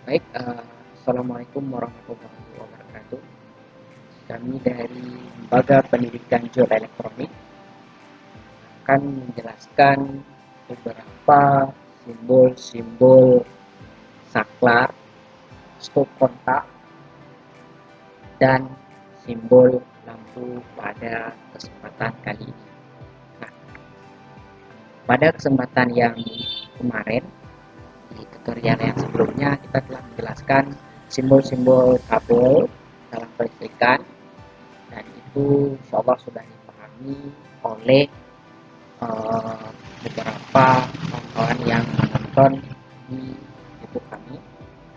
Baik, assalamualaikum warahmatullahi wabarakatuh. Kami dari Lembaga Pendidikan Geoelektronik akan menjelaskan beberapa simbol-simbol saklar, stop kontak, dan simbol lampu pada kesempatan kali ini. Nah, pada kesempatan yang kemarin, di tutorial yang sebelumnya kita telah menjelaskan simbol-simbol kabel dalam kelistrikan, dan itu insya Allah sudah dipahami oleh beberapa kawan-kawan yang menonton di YouTube kami.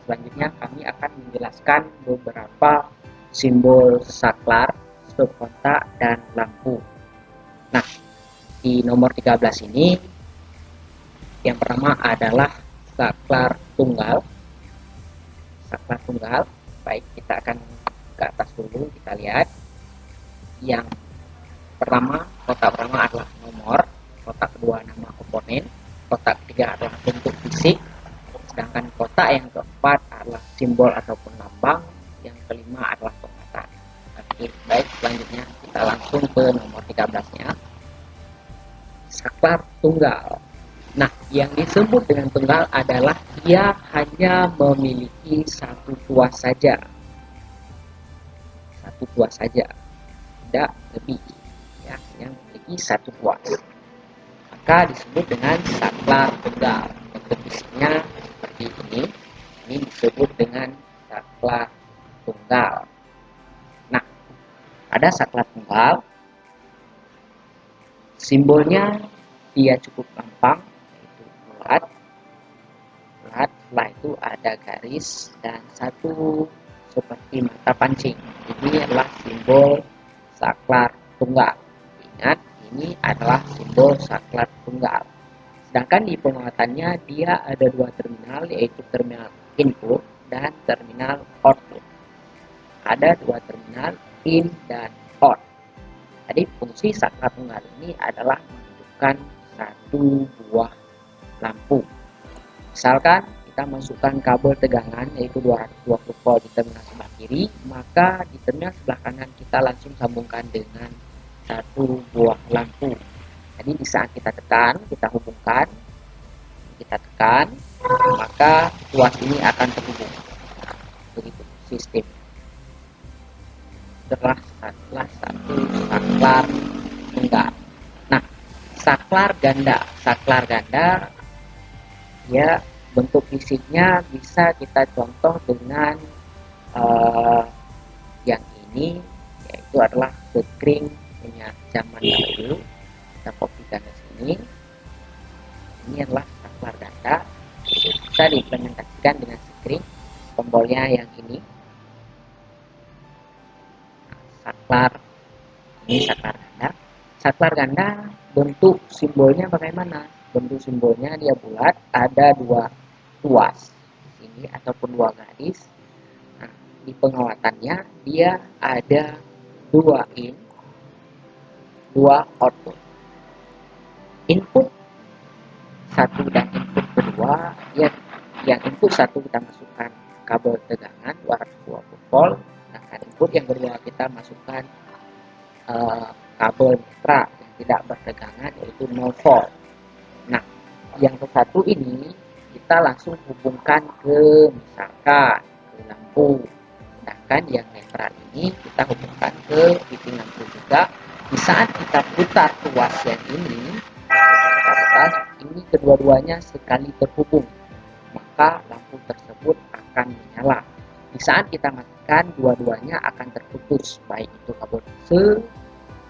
Selanjutnya kami akan menjelaskan beberapa simbol saklar, stop kontak, dan lampu. Nah, di nomor 13 ini yang pertama adalah saklar tunggal. Saklar tunggal, baik, kita akan ke atas dulu, kita lihat. Yang pertama, kotak pertama adalah nomor, kotak kedua nama komponen, kotak ketiga adalah bentuk fisik, sedangkan kotak yang keempat adalah simbol ataupun lambang, yang kelima adalah penguatan. Oke, baik, selanjutnya kita langsung ke nomor 13-nya. Saklar tunggal. Nah, yang disebut dengan tunggal adalah dia hanya memiliki satu tuas saja. Satu tuas saja, tidak lebih. Ya, yang memiliki satu tuas. Maka disebut dengan saklar tunggal. Bentuk fisiknya seperti ini. Ini disebut dengan saklar tunggal. Nah, pada saklar tunggal, simbolnya dia cukup gampang, yaitu bulat. Setelah itu ada garis dan satu seperti mata pancing. Ini adalah simbol saklar tunggal. Ingat, ini adalah simbol saklar tunggal. Sedangkan di penguatannya dia ada dua terminal, yaitu terminal input dan terminal output. Ada dua terminal in dan out. Jadi fungsi saklar tunggal ini adalah menghidupkan satu buah lampu. Misalkan kita masukkan kabel tegangan yaitu 220 volt di terminal sebelah kiri, maka di terminal sebelah kanan kita langsung sambungkan dengan satu buah lampu. Jadi di saat kita tekan, kita hubungkan, kita tekan, maka tuas ini akan terhubung. Nah, begitu sistem. Setelah satu saklar tunggal. Nah, saklar ganda. Saklar ganda, ya, bentuk fisiknya bisa kita contoh dengan yang ini, yaitu adalah sekring punya zaman dahulu. Kita kopikan ke sini. Ini adalah saklar ganda. Bisa diimplementasikan dengan sekring. Tombolnya yang ini. Saklar, ini saklar ganda. Saklar ganda bentuk simbolnya bagaimana? Bentuk simbolnya dia bulat, ada dua tuas ini ataupun dua garis. Nah, di penguatannya dia ada dua in, dua output. Input satu dan input kedua, ya, yang input satu kita masukkan kabel tegangan 220 volt, dan input yang kedua kita masukkan kabel netra yang tidak bertegangan yaitu 0 volt. Nah, yang ke satu ini kita langsung hubungkan ke misalkan ke lampu, sedangkan yang netral ini kita hubungkan ke titik lampu juga. Di saat kita putar tuas yang ini, ini kedua-duanya sekali terhubung, maka lampu tersebut akan menyala. Di saat kita matikan, dua-duanya akan terputus, baik itu kabel fuse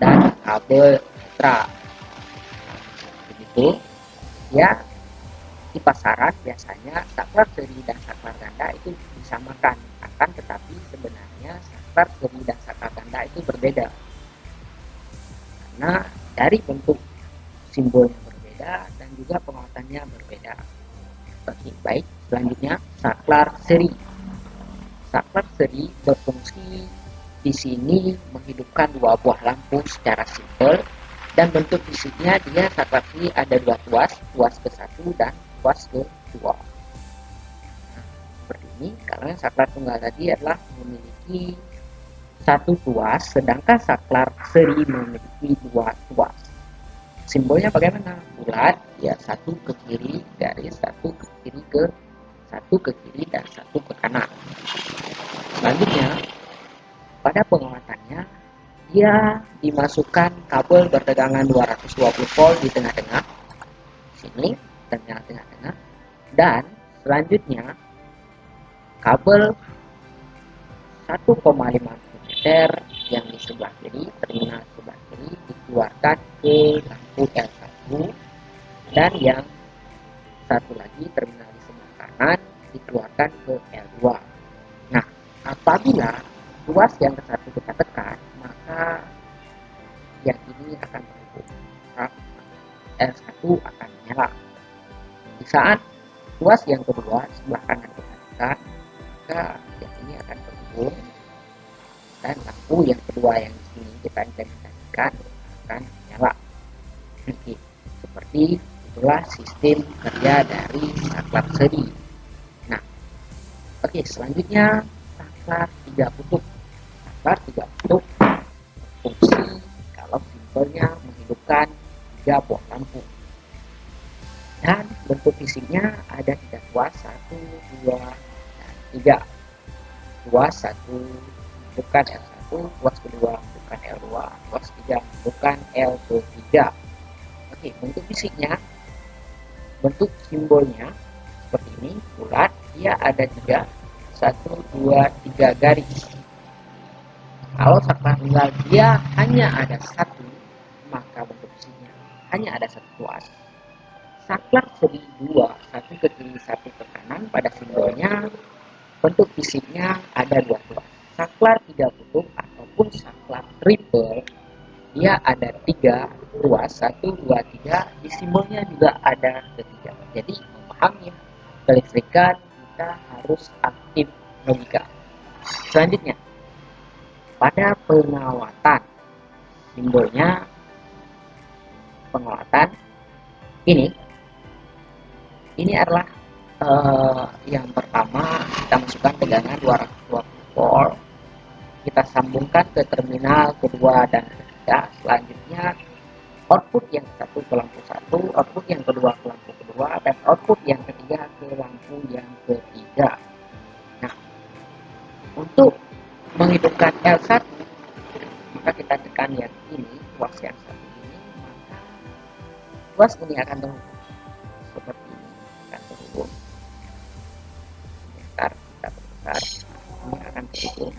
dan kabel netra. Begitu ya. Di pasaran biasanya saklar seri dan saklar ganda itu disamakan, akan tetapi sebenarnya saklar seri dan saklar ganda itu berbeda karena dari bentuk simbolnya berbeda dan juga penguatannya berbeda. Oke, baik, selanjutnya saklar seri. Saklar seri berfungsi di sini menghidupkan dua buah lampu secara simpel, dan bentuk fisiknya dia saklar seri ada dua tuas, tuas ke satu dan tuas ke dua. Nah, seperti ini. ini, kalau yang saklar tunggal tadi adalah memiliki satu tuas, sedangkan saklar seri memiliki dua tuas. Simbolnya bagaimana? Bulat, ya, satu ke kiri, garis satu ke kiri, satu ke kiri dan satu ke kanan. Selanjutnya, pada penguatannya, dia dimasukkan kabel bertegangan 220 volt di tengah-tengah, sini, tengah-tengah, dan selanjutnya kabel 1,5 meter yang di sebelah kiri, terminal sebelah kiri, dikeluarkan ke lampu L1, dan yang satu lagi terminal di sebelah kanan dikeluarkan ke L2. Nah, apabila tuas yang ke satu kita tekan, maka yang ini akan terhubung, L1 akan menyala. Di saat tuas yang kedua sebelah kanan kita tekan, maka yang ini akan terhubung dan lampu yang kedua yang di sini kita indikasikan akan menyala. Oke, seperti itulah sistem kerja dari saklar seri. Nah, oke, selanjutnya saklar 3 kutub. Saklar 3 kutub fungsi kalau simbolnya menghidupkan 3 buah lampu. Dan bentuk fisiknya ada 3 tuas, 1, 2, dan 3. Tuas 1 bukan L1, tuas kedua bukan L2, tuas 3 bukan L3. Oke, bentuk fisiknya, bentuk simbolnya seperti ini, bulat, dia ada 3, 1, 2, 3 garis. Kalau saklar tunggal dia hanya ada 1, maka bentuk fisiknya hanya ada 1 tuas. Saklar seri 2, 1 ke kiri, 1 ke kanan, pada simbolnya bentuk fisiknya ada 2 tuas. Saklar 3 kutub ataupun saklar triple, dia ada 3 tuas, 1, 2, 3, di simbolnya juga ada ketiga. Jadi memahami kelistrikan kita harus aktif logika. Selanjutnya, pada pengawatan, simbolnya pengawatan ini adalah yang pertama kita masukkan tegangan 220 volt, kita sambungkan ke terminal kedua dan ketiga. Selanjutnya output yang satu ke lampu 1, output yang kedua ke lampu kedua, dan output yang ketiga ke lampu yang ketiga. Nah, untuk menghidupkan L1, maka kita tekan yang ini, tuas yang satu ini, maka tuas ini akan terhubung seperti ini, akan terhubung. Bentar, kita perbesar, ini akan terhubung.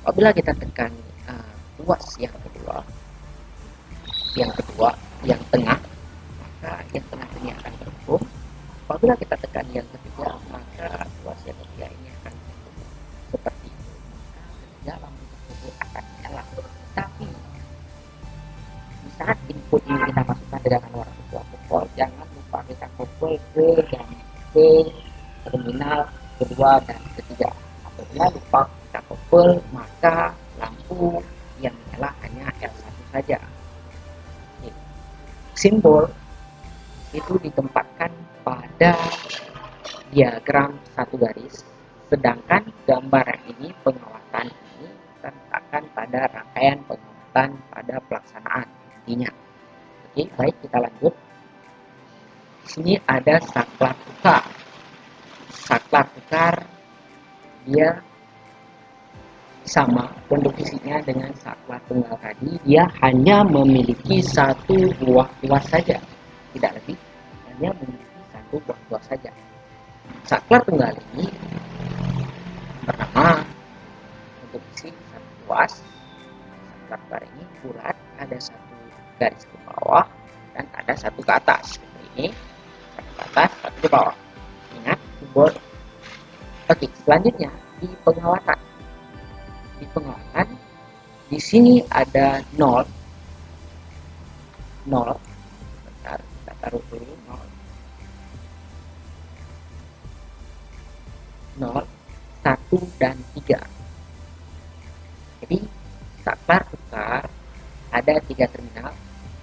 Apabila kita tekan tuas yang kedua, yang tengah, maka yang tengah ini akan terhubung. Apabila kita tekan yang ketiga, maka tuas yang ketiga ini akan terhubung seperti itu. Maka ketiga lampu tersebut akan menyala. Tapi di saat input ini kita masukkan tegangan 220 volt, jangan lupa kita couple ke terminal kedua dan ketiga. Apabila lupa kita couple, maka lampu yang menyala hanya L1 saja. Simbol itu ditempatkan pada diagram satu garis, sedangkan gambar ini, pengawatan ini terletakkan pada rangkaian pengawatan pada pelaksanaan intinya. Oke, baik, kita lanjut. Di sini ada saklar tukar. Saklar tukar dia sama bentuk fisiknya dengan saklar tunggal tadi, dia hanya memiliki 1 buah tuas saja, tidak lebih, hanya memiliki 1 buah tuas saja. Saklar tunggal ini pertama bentuk fisik 1 tuas. Saklar tukar ini bulat, ada 1 garis ke bawah dan ada 1 ke atas, seperti ini, 1 ke atas, 1 ke bawah. Ingat simbol. Oke, selanjutnya di pengawatan. Di pengawatan, di sini ada 0. Bentar, kita taruh dulu 0, 1 dan 3. Jadi saklar tukar ada 3 terminal,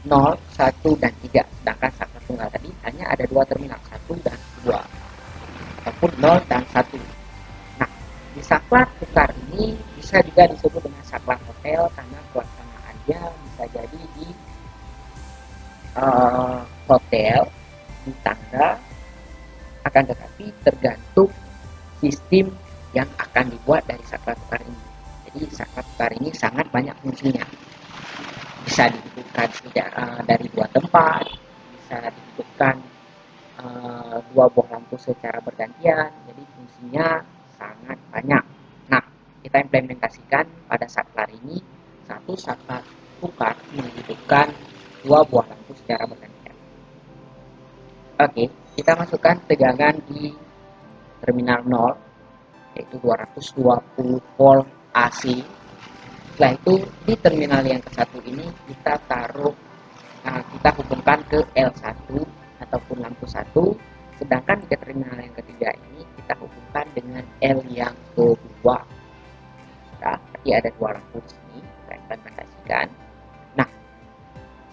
0, 1 dan 3. Sedangkan saklar tunggal tadi hanya ada 2 terminal, 1 dan 2, ataupun 0 dan 1. juga disebut dengan saklar hotel karena pelaksanaannya bisa jadi di hotel, di tangga, akan tetapi tergantung sistem yang akan dibuat dari saklar tukar ini. Jadi saklar tukar ini sangat banyak fungsinya. Bisa dihidupkan dari dua tempat, bisa dihidupkan dua buah lampu secara bergantian. Jadi fungsinya sangat banyak. Nah, kita implementasikan pada saklar ini, satu saklar tukar menghidupkan dua buah lampu secara bergantian. Oke, kita masukkan tegangan di terminal 0, yaitu 220 volt AC. Setelah itu di terminal yang ke-1 ini kita kita hubungkan ke L1 ataupun lampu 1, sedangkan di terminal yang ketiga ini kita hubungkan dengan L yang kedua. Nah, berarti ada dua lampu di sini, kita implementasikan. Nah,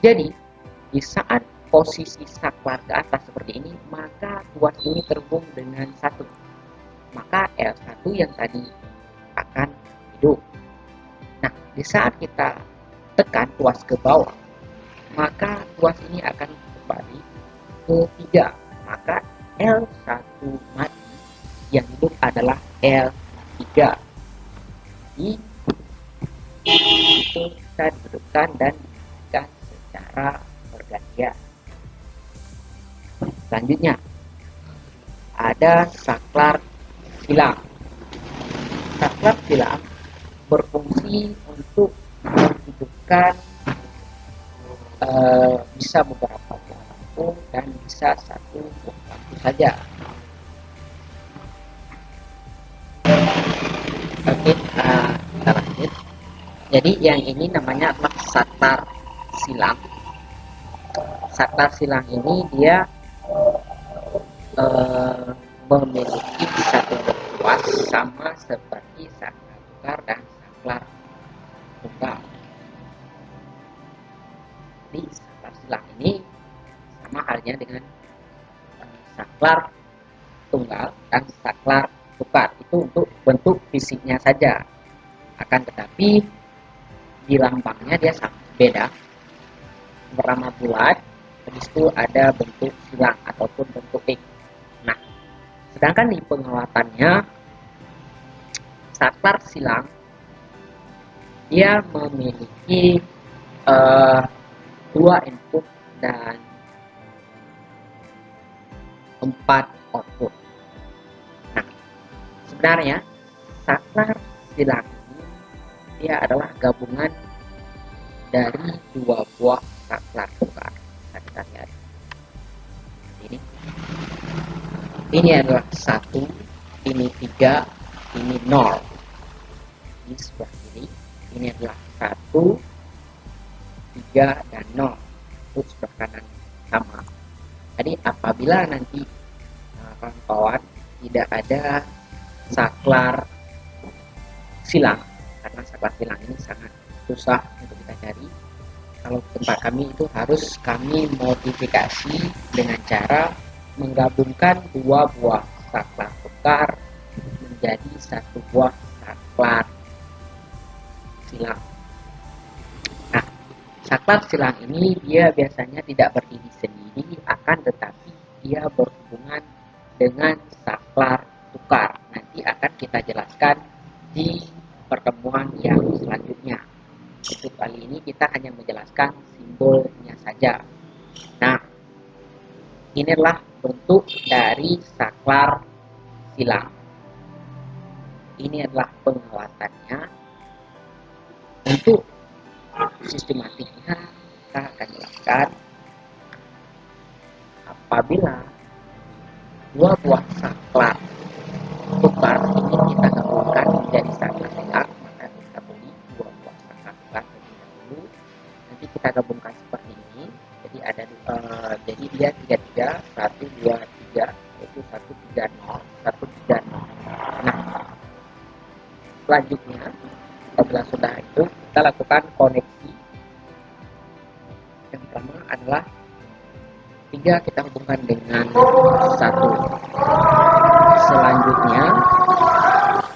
jadi di saat posisi saklar ke atas seperti ini, maka tuas ini terhubung dengan 1. Maka L1 yang tadi akan hidup. Nah, di saat kita tekan tuas ke bawah, maka tuas ini akan kembali ke 3. Maka L1 mati, yang hidup adalah L3. Jadi, itu bisa dihidupkan dan dihidupkan secara bergantian. Selanjutnya, ada saklar silang. Saklar silang berfungsi untuk menghidupkan bisa beberapa buah lampu dan bisa satu buah lampu saja. Oke, kita lanjut. Jadi yang ini namanya adalah saklar silang. Saklar silang ini dia memiliki satu tuas sama seperti saklar tukar dan saklar tunggal. Jadi saklar silang ini sama halnya dengan saklar tunggal dan saklar tukar. Itu untuk bentuk fisiknya saja. Akan tetapi di lambangnya dia beda. Warna bulat, habis itu ada bentuk silang ataupun bentuk X. Nah, sedangkan di pengawatannya saklar silang dia memiliki 2 input dan 4 output. Nah, sebenarnya saklar silang ini dia adalah gabungan dari 2 buah saklar tukar. Kita lihat ini adalah 1, ini 3, ini 0. Ini sebelah kiri, ini adalah 1, 3, dan 0. Untuk sebelah kanan sama. Jadi apabila nanti kawan-kawan tidak ada saklar silang, karena saklar silang ini sangat susah untuk kita cari, kalau tempat kami itu harus kami modifikasi dengan cara menggabungkan 2 buah saklar tukar menjadi 1 buah saklar silang. Nah, saklar silang ini dia biasanya tidak berdiri sendiri, akan tetapi dia berhubungan dengan saklar tukar. Nanti akan kita jelaskan di pertemuan yang selanjutnya. Untuk kali ini kita hanya menjelaskan simbolnya saja. Nah, inilah bentuk dari saklar silang. Ini adalah pengawatannya. Untuk sistematiknya kita akan jelaskan apabila 2 buah saklar tukar ini kita gabungkan menjadi saklar silang, maka kita beli 2 buah saklar tukar terlebih dahulu. Nanti kita gabungkan seperti ini. Jadi ada jadi dia 3, 1, 2, 3, yaitu 1, 3, 0, 1, 3, 0. Nah, selanjutnya apabila sudah itu kita lakukan koneksi. Yang pertama adalah 3 kita hubungkan dengan 1. Selanjutnya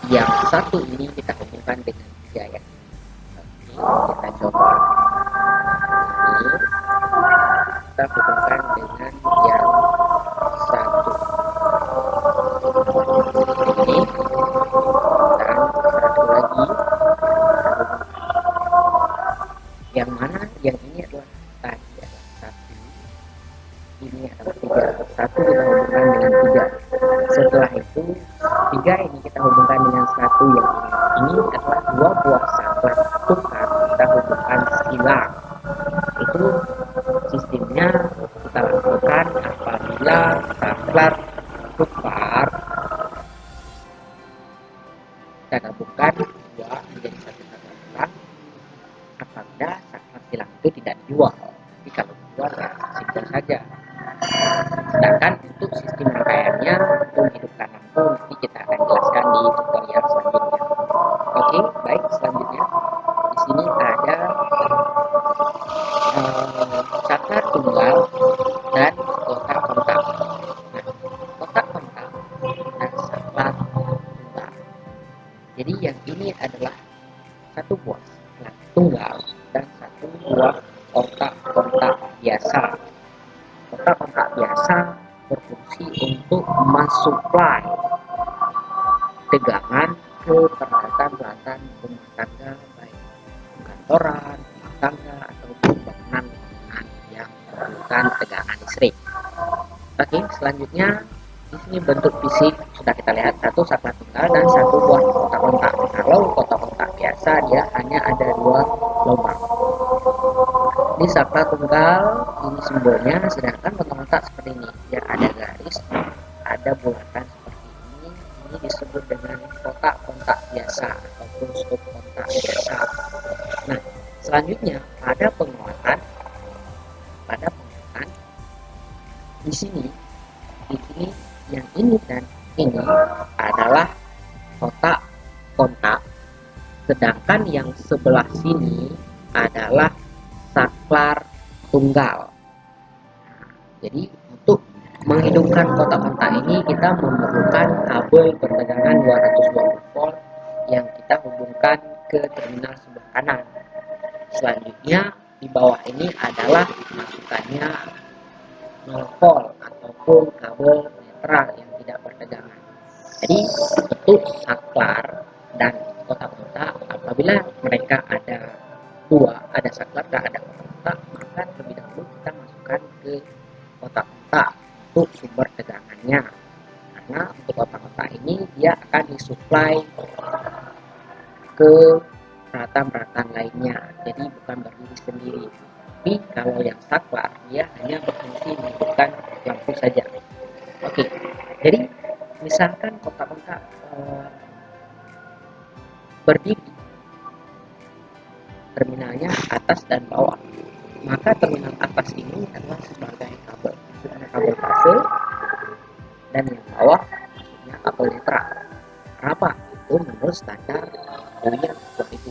yang 1 ini kita hubungkan dengan 3. saklar tunggal kita gabungkan dua menjadi satu saklar silang apabila saklar silang itu tidak dijual. Tapi kalau dijual ya simpel saja. Sedangkan untuk sistem rangkaiannya untuk menghidupkan lampu nanti kita akan jelaskan di tutorial selanjutnya. Oke, baik, selanjutnya di sini ada saklar tunggal dan kotak kontak. Nah, kotak kontak dan saklar tunggal. Jadi yang ini adalah satu buah saklar tunggal dan satu buah kotak kontak biasa. Kotak kontak biasa berfungsi untuk mensuplai tegangan ke peralatan-peralatan rumah tangga baik kantoran, rumah tangga ataupun bangunan yang memerlukan tegangan listrik. Oke, selanjutnya di sini bentuk fisik sudah kita lihat satu saklar tunggal dan satu buah kotak kontak. Kalau kotak kontak biasa dia hanya ada dua lubang. Di saklar tunggal ini simbolnya, sedangkan kotak kontak seperti ini dia ada garis, ada bulatan seperti ini. Ini disebut dengan kotak kontak biasa ataupun stop kontak biasa. Nah, selanjutnya pada penguatan di sini yang ini dan ini adalah kotak kontak, sedangkan yang sebelah sini adalah saklar tunggal. Jadi untuk menghidupkan kotak kontak ini kita memerlukan kabel bertegangan 220 volt yang kita hubungkan ke terminal sebelah kanan. Selanjutnya di bawah ini adalah masukannya 0 volt ataupun kabel netral yang tidak bertegangan. Jadi untuk saklar dan kotak kontak apabila mereka ada dua, ada saklar dan ada kotak kontak, maka terlebih dahulu kita masukkan ke kotak kontak untuk sumber tegangannya. Karena untuk kotak kontak ini dia akan disuplai ke peralatan-peralatan lainnya, jadi bukan berdiri sendiri. Tapi kalau yang saklar dia hanya berfungsi menghidupkan lampu saja. Oke, jadi misalkan kotak kontak berdiri terminalnya atas dan bawah, maka terminal atas ini adalah sebagai kabel, maksudnya kabel fase, dan yang bawah maksudnya kabel netral. Kenapa? Itu menurut standar UIA 2000.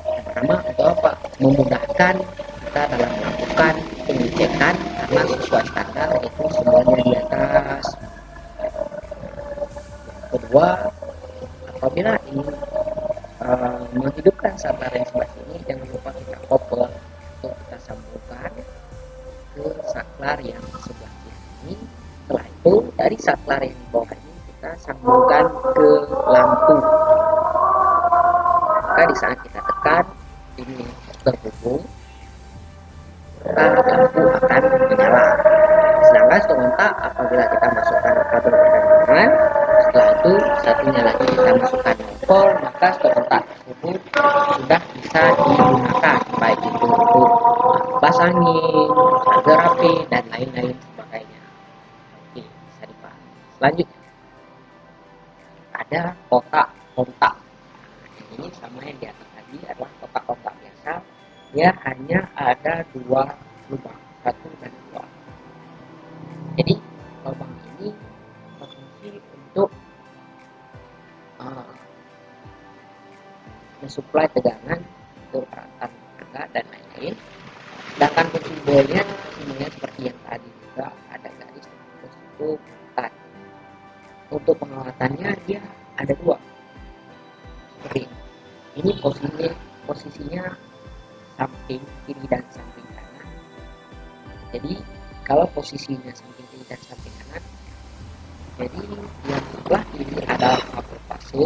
Yang pertama untuk apa? Memudahkan kita dalam melakukan pengecekan karena sesuai standar itu semuanya di atas. Kedua, apabila ingin menghidupkan saklar yang sebelah sini, jangan lupa kita koppel untuk kita sambungkan ke saklar yang sebelah sini. Setelah itu dari saklar yang di bawah ini kita sambungkan ke lampu. Maka di saat kita tekan ini terhubung, maka lampu akan menyala. Sedangkan stop kontak apabila kita masukkan kabel pertegangan, setelah itu satunya lagi kita masukkan volt, maka stop kontak tersebut sudah bisa digunakan baik itu untuk kipas angin, charger HP dan lain-lain sebagainya. Oke, bisa dipahami. Selanjutnya ada kotak kontak. Ini sama yang di atas tadi adalah kotak kontak biasa, dia hanya ada dua lubang, satu dan dua. Jadi lubang ini berfungsi untuk mensuplai tegangan ke peralatan tangga dan lain-lain. Sedangkan simbolnya seperti yang tadi juga ada garis terus itu bulat. Untuk pengawatannya dia ada dua. Seperti ini posisinya samping kiri dan samping kanan. Jadi kalau posisinya samping kiri dan samping kanan, jadi yang sebelah kiri adalah kabel fase,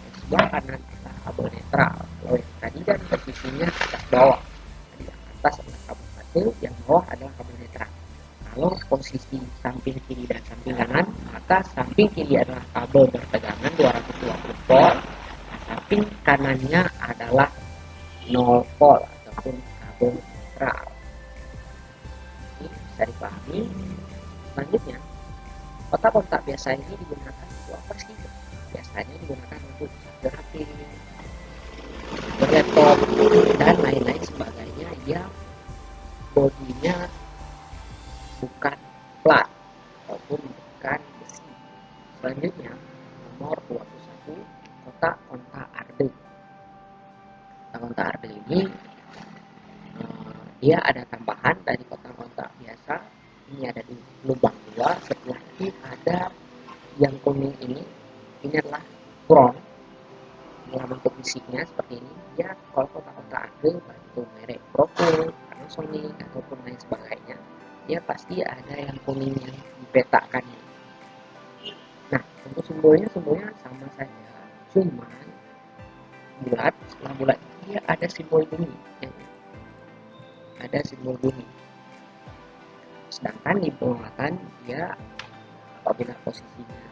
yang sebelah kanan adalah kabel netral. Kalau yang tadi kan posisinya atas bawah, yang atas adalah kabel fase, yang bawah adalah kabel netral. Kalau posisi samping kiri dan samping kanan, maka samping kiri adalah kabel bertegangan 220 volt, samping kanannya adalah 0 volt ataupun kabel netral. Ini bisa dipahami. Selanjutnya Kontak-kontak biasa ini digunakan untuk apa sih? Biasanya digunakan untuk charger HP, laptop, dan lain-lain sebagainya yang bodinya bukan plat ataupun bukan besi. Selanjutnya, nomor 21, kontak-kontak arde. Kontak-kontak arde ini dia ada tambahan dari kontak-kontak biasa. Ini ada di lubang 2, setelah itu ada yang kuning ini adalah crown dalam bentuk fisiknya seperti ini. Ya, kalau kontak-kontak arde baik itu merek Proco, Panasonic ataupun lain sebagainya, dia pasti ada yang kuning yang dipetakan. Nah, untuk simbolnya sama saja, cuman bulat. Setelah bulat dia ada simbol bumi, ada simbol bumi. Sedangkan di penguatan dia apabila posisinya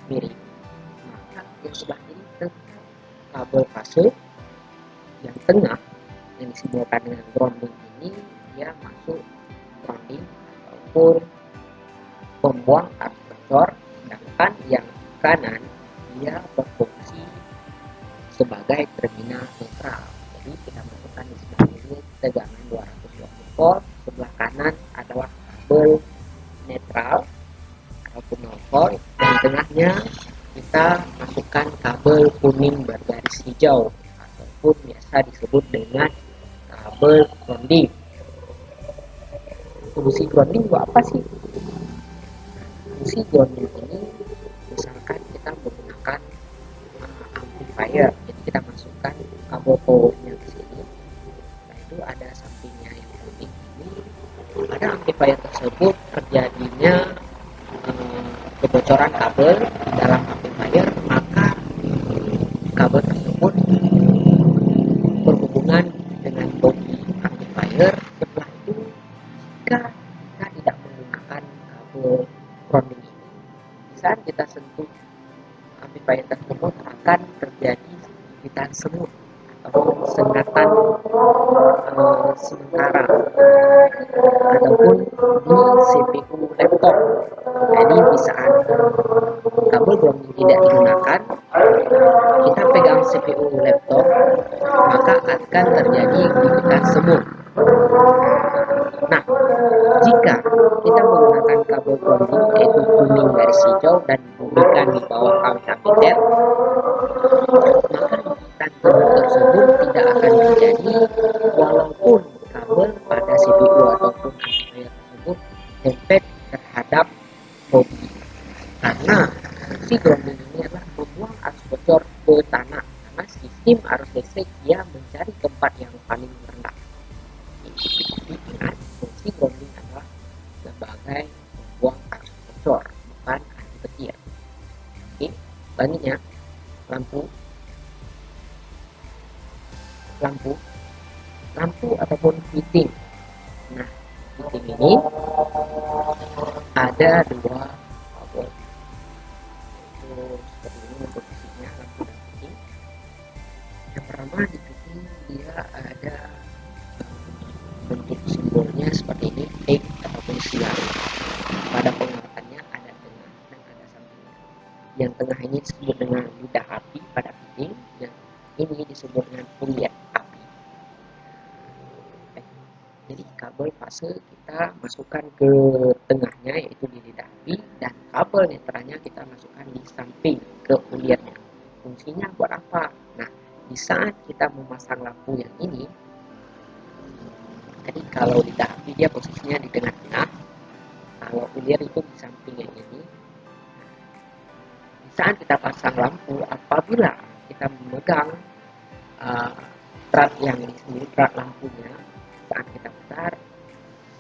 miring, maka yang sebelah kiri tetap kabel fase, yang tengah yang disimbolkan dengan grounding ini dia masuk grounding ataupun pembuang arus bocor, sedangkan yang kanan dia berfungsi sebagai terminal netral. Jadi kita masukkan di sebelah kiri tegangan 220 volt, sebelah kanan adalah kabel netral ataupun 0 volt, dan tengahnya kita masukkan kabel kuning bergaris hijau ataupun biasa disebut dengan kabel grounding. Fungsi grounding buat apa sih? Fungsi grounding ini misalkan kita menggunakan amplifier, jadi kita masukkan kabel powernya ke sini. Nah, itu ada sampingnya yang grounding ini. Pada amplifier tersebut terjadinya kebocoran kabel di dalam amplifier, maka kabel tersebut berhubungan dengan bodi amplifier. Setelah itu jika kita tidak menggunakan kabel grounding ini, saat kita sentuh amplifier tersebut akan terjadi gigitan semut atau sengatan sementara ataupun di CPU laptop. Jadi di saat kabel grounding tidak digunakan, kita pegang CPU laptop, maka akan terjadi gigitan semut. Nah, jika kita menggunakan kabel grounding yaitu kuning garis hijau dan diberikan di bawah kawin ampeter, maka gigitan semut tersebut tidak akan terjadi walaupun kabel pada CPU ataupun amplifier tersebut dempet terhadap bodi. Karena fungsi grounding ini adalah membuang arus bocor ke tanah, karena sistem arus listrik dia mencari tempat yang paling rendah. Ingat, fungsi grounding adalah sebagai membuang arus bocor, bukan anti petir. Oke, selanjutnya lampu ataupun fitting. Nah, fitting ini ada dua kabel, itu seperti ini untuk fisiknya, lampu dan fitting. Yang pertama di fitting dia ada bentuk simbolnya seperti ini, X ataupun silang. Pada penguatannya ada tengah dan ada sampingnya. Yang tengah ini disebut dengan lidah api pada fitting, yang ini disebut dengan kuliah api. Jadi kabel fase kita masukkan ke tengahnya yaitu di lidah api, dan kabel netralnya kita masukkan di samping ke ulirnya. Fungsinya buat apa? Nah, di saat kita memasang lampu yang ini, jadi kalau lidah api dia posisinya di tengah-tengah, kalau ulir itu di samping yang ini. Di saat kita pasang lampu, apabila kita memegang strat yang di sini, strat lampunya, saat kita putar,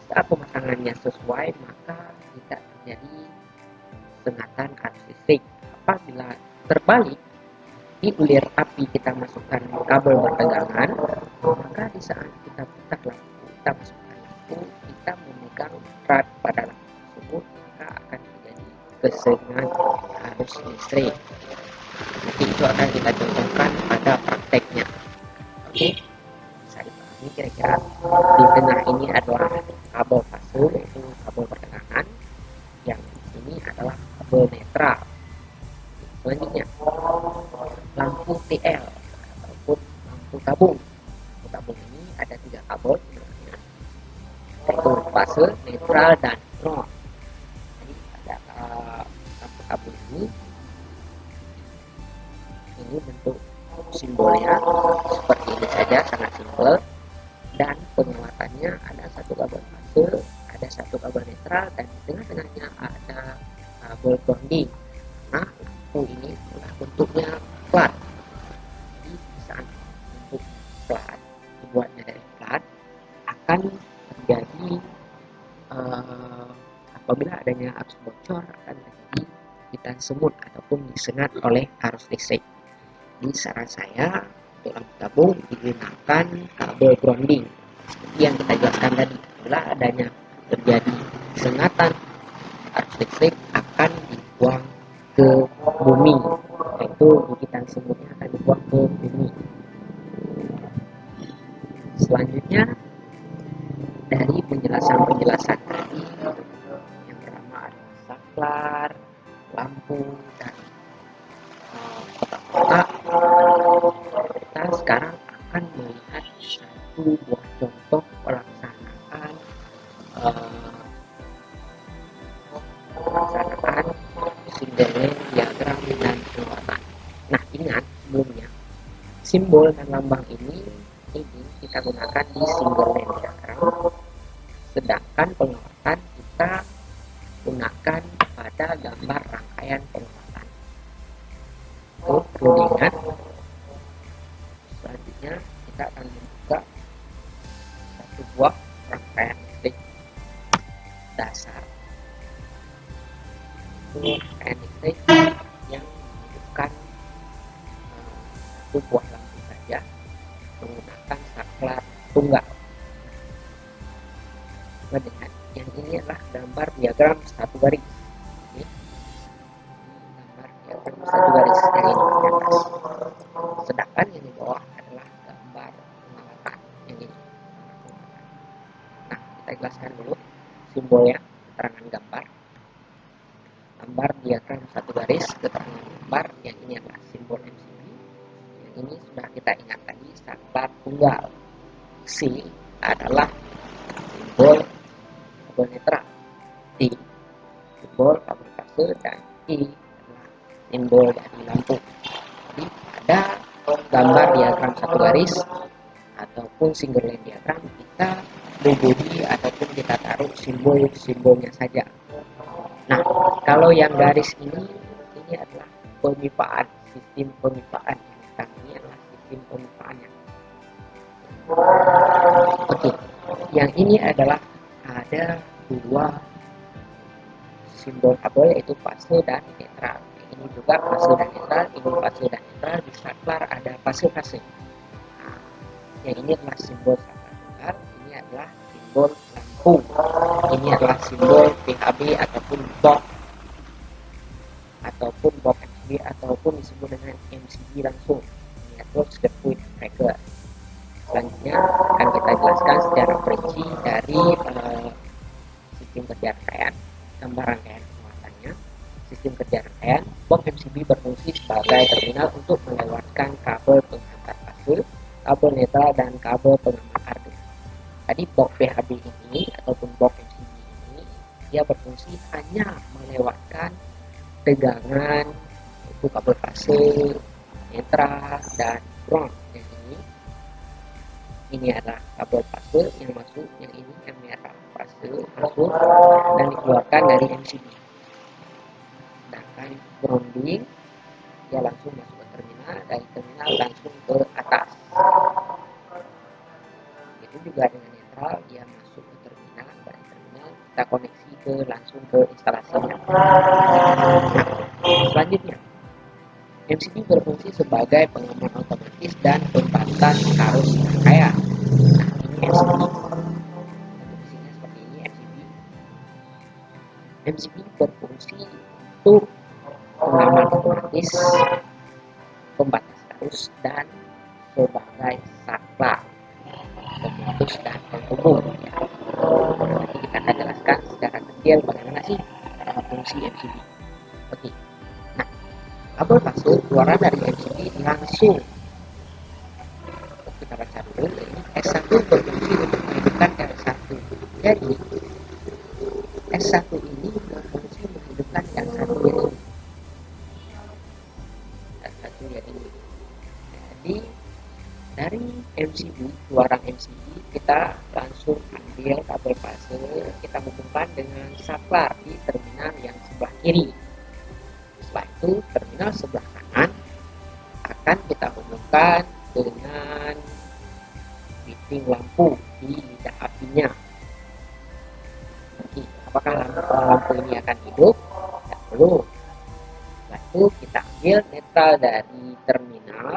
saat pemasangannya sesuai, maka tidak terjadi sengatan arus listrik. Apabila terbalik, di ulir api kita masukkan kabel bertegangan, maka di saat kita putar lampu, kita masukkan lampu, kita memegang strat pada lampu tersebut, maka akan terjadi kesengan arus listrik. Nanti itu akan kita contohkan pada prakteknya. Oke, bisa dipahami kira-kira. Di tengah ini adalah kabel fase, yaitu kabel bertegangan. kabel netral. Selanjutnya lampu TL ataupun lampu tabung. Lampu tabung ini ada 3 kabel sebenarnya, yaitu fase, netral, dan ground. Jadi ada lampu tabung ini bentuk simbolnya seperti ini saja, sangat simpel, dan penguatannya ada 1 kabel fase, ada 1 kabel netral, dan di tengah-tengahnya ada kabel grounding. Nah, lampu ini bentuknya flat. Jadi saat bentuk flat, dibuatnya dari flat, akan terjadi apabila adanya arus bocor akan terjadi hitan semut ataupun disengat oleh arus listrik. Di saran saya untuk lampu tabung digunakan kabel grounding seperti yang kita jelaskan tadi. Bila adanya terjadi sengatan arus listrik akan dibuang ke bumi, yaitu gigitan semutnya akan dibuang ke bumi. Selanjutnya dari penjelasan tadi, yang pertama adalah saklar, lampu, dan kotak-kotak. Kita sekarang akan melihat satu buah contoh pelaksanaan single lane diagram dan penguatan. Nah, ingat sebelumnya simbol dan lambang ini kita gunakan di single lane diagram, sedangkan penguatan kita gunakan pada gambar rangkaian penguatan. Itu perlu diingat. Selanjutnya kita akan membuka satu buah rangkaian listrik dasar. Itu rangkaian listrik yang menunjukkan satu buah lampu saja menggunakan saklar tunggal. Dengan yang ini adalah gambar diagram satu garis. Ini gambar diagram satu garis yang ini di atas. Sedangkan yang di bawah adalah gambar penguatan yang ini. Nah, kita jelaskan dulu simbolnya, keterangan gambar. Gambar diagram satu garis, keterangan gambar yang ini adalah simbol MCB. Yang ini sudah kita ingat tadi, saklar tunggal. C adalah simbol kabel netral, T simbol kabel fase, dan I adalah simbol dari lampu. Jadi ada gambar diagram satu garis ataupun single line diagram, kita bobodi ataupun kita taruh simbol-simbolnya saja. Nah, kalau yang garis ini adalah pemipaan, sistem pemipaan. Ini adalah sistem pemipaannya. Oke, yang ini adalah ada 2 simbol kabel, yaitu fase dan netral. Ini juga fase dan netral, ini fase dan netral. Di saklar ada fase-fase. Nah, yang ini adalah simbol saklar tunggal, ini adalah simbol lampu, ini adalah simbol PHB ataupun box MCB ataupun disebut dengan MCB langsung. Ini adalah circuit breaker. Selanjutnya akan kita jelaskan secara perinci dari sistem kerja rangkaian, gambar rangkaian penguatannya. Sistem kerja rangkaian, box MCB berfungsi sebagai terminal untuk melewatkan kabel penghantar fase, kabel netral, dan kabel pengaman arus. Tadi box PHB ini ataupun box MCB ini dia berfungsi hanya melewatkan tegangan itu kabel fase, netral, dan ground. Ini adalah kabel fase yang masuk, yang ini yang merah fase masuk dan dikeluarkan dari MCB. Sedangkan grounding dia langsung masuk ke terminal, dari terminal langsung ke atas. Itu juga dengan netral, dia masuk ke terminal, dari terminal kita koneksi langsung ke instalasinya. Selanjutnya, MCB berfungsi sebagai pengaman otomatis dan pembatas arus rangkaian. Nah, ini MCB. Fungsinya seperti ini, MCB. MCB berfungsi untuk pengaman otomatis, pembatas arus, dan sebagai saklar pemutus dan penghubung. Ya. Nanti kita akan jelaskan secara detail bagaimana sih fungsi MCB. Oke. Nah, kabel fase keluaran dari MCB langsung kita baca dulu. Ini S1 berfungsi untuk menghidupkan R1. Jadi S1 ini berfungsi menghidupkan R1 yang ini. R1 yang ini. Jadi dari MCB, keluaran MCB, kita langsung ambil kabel fase, kita hubungkan dengan saklar di terminal yang sebelah kiri. Setelah itu terminal sebelah kanan akan kita hubungkan dengan fitting lampu di lidah apinya. Oke, apakah lampu ini akan hidup? Tidak perlu. Setelah itu kita ambil netral dari terminal,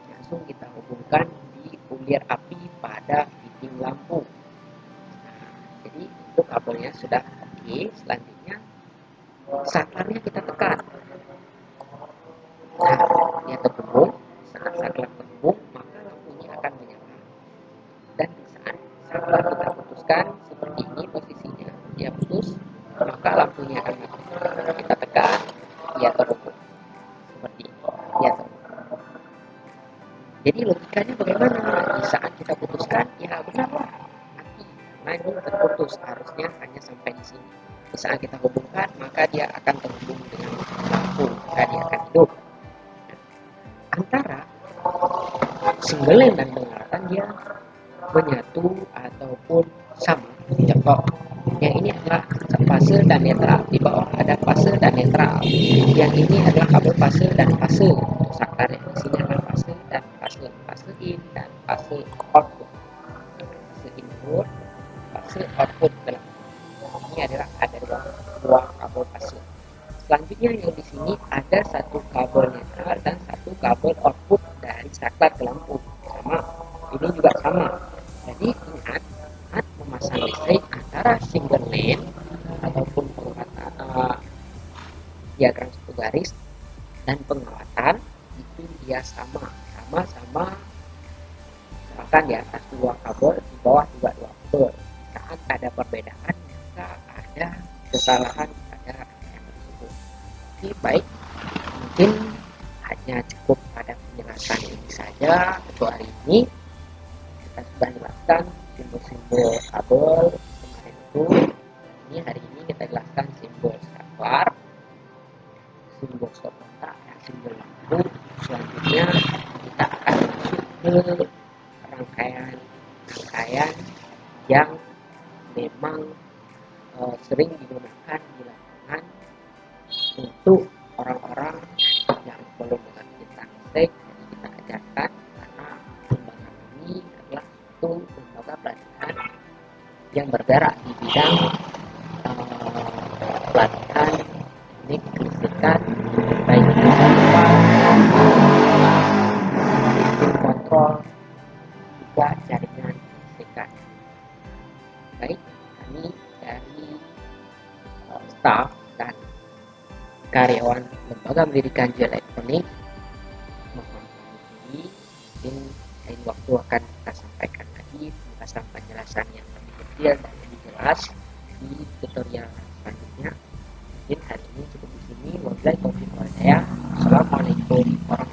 langsung kita hubungkan di ulir api pada fitting lampu. Nah, jadi untuk kabelnya sudah oke. Selanjutnya saklarnya kita tekan. Nah, dia terhubung. Saat saklar terhubung, maka lampunya akan menyala. Dan di saat saklar kita putuskan seperti ini posisinya, dia putus, maka lampunya akan mati. Kita tekan, dia terhubung. Seperti ini, dia terhubung. Jadi logikanya bagaimana? Di saat kita putuskan, ya benarlah mati. Karena ini terputus, harusnya hanya sampai di sini. Di saat kita hubungkan, maka dia akan terhubung dengan lampu, maka dia akan hidup. Antara single line dan penguatan dia menyatu ataupun sama. Contoh, yang ini adalah fase dan netral. Di bawah ada fase dan netral. Yang ini adalah kabel fase dan fase. Untuk saklar yang di sini adalah fase dan fase. Fase in dan fase output. Fase input, fase output dalam. Ini adalah ada dua kabel fase. Selanjutnya yang di sini ada satu kabel netral dan satu kabel output dari saklar ke lampu. Sama, ini juga sama. Jadi ingat, saat memasang listrik antara single line ataupun penguatan diagram satu garis dan penguatan itu dia sama-sama misalkan di atas dua kabel, di bawah juga dua kabel. Saat ada perbedaan maka ada kesalahan pada yang tersebut. Oke, baik, mungkin hanya cukup pada penjelasan ini saja untuk hari ini. Kita sudah jelaskan simbol-simbol kabel kemarin itu. Ini hari ini kita jelaskan simbol saklar, simbol stop kontak, dan simbol lampu. Selanjutnya kita akan masuk ke rangkaian yang memang sering digunakan di lapangan untuk orang-orang yang belum mengerti tentang listrik. Jadi kita ajarkan karena lembaga ini adalah satu lembaga pelatihan yang bergerak di bidang pelatihan teknik kelistrikan, baik itu manual, kontrol, juga jaringan kelistrikan. Baik, kami dari staf dan karyawan Lembaga Pendidikan Geoelektronik mohon diri. Mungkin lain waktu akan kita sampaikan lagi penjelasan yang lebih detail dan lebih jelas di tutorial selanjutnya. Mungkin hari ini cukup di sini. Wabillahi taufiq wal hidayah. Assalamualaikum warahmatullahi wabarakatuh.